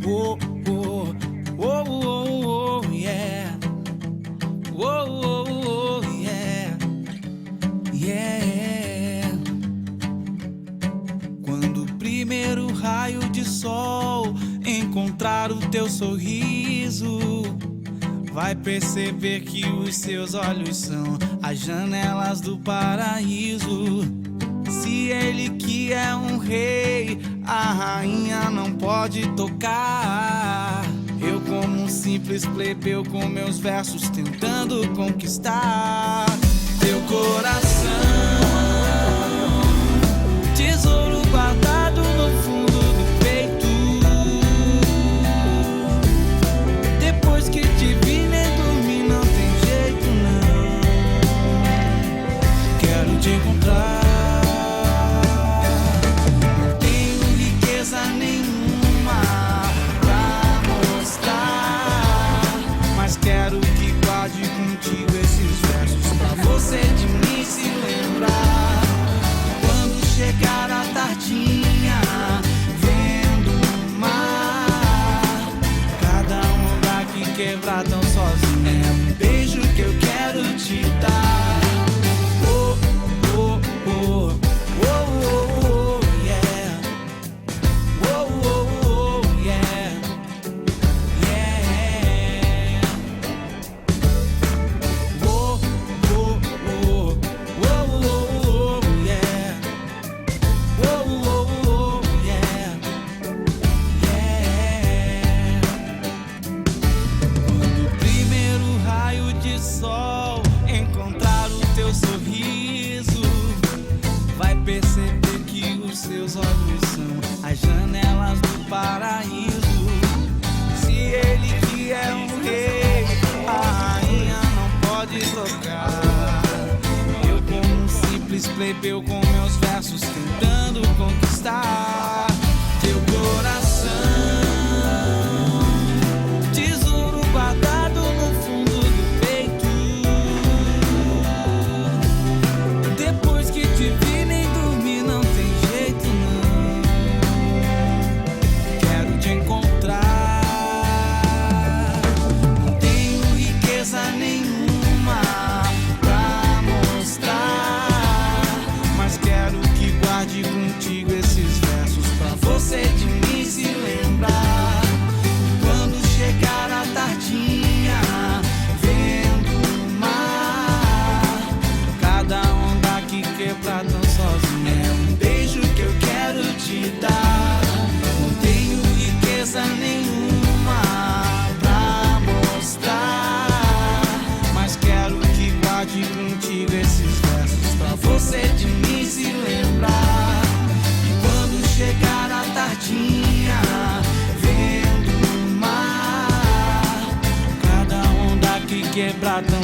Oh, oh, oh, oh, oh, yeah. Oh, oh, oh, yeah. Yeah. Quando o primeiro raio de sol encontrar o teu sorriso, vai perceber que os seus olhos são as janelas do paraíso. Se ele que é um rei, a rainha não pode tocar. Eu como um simples plebeu com meus versos tentando conquistar teu coração. Tesouro guardado no fundo do peito. Depois que te vi nem dormir não tem jeito não. Quero te encontrar. Quero que guarde contigo esses versos pra você de mim se lembrar. Quando chegar a tardinha, vendo o mar, cada onda que quebrar tão sozinha é um beijo que eu quero te dar. Oh, oh, oh, oh, oh, oh, yeah. Oh, oh, oh, yeah. Sol encontrar o teu sorriso, vai perceber que os seus olhos são as janelas do paraíso. Se ele que é um rei, a rainha não pode tocar. Eu como um simples plebeu com meus versos tentando conquistar teu coração. Tesouro guardado no fundo do peito. Depois que te vi nem dormir não tem jeito não. Quero te encontrar. Não tenho riqueza nenhuma pra mostrar, mas quero que guarde contigo esses versos pra você de mim se lembrar. Quando chegar a tardinha, vendo o mar, cada onda que quebrar tão sozinha é um beijo que eu quero te dar. Não tenho riqueza nenhuma pra mostrar, mas quero que guarde contigo esses versos pra você de mim se lembrar. E quando chegar a tardinha, vendo o mar, cada onda que quebrar tão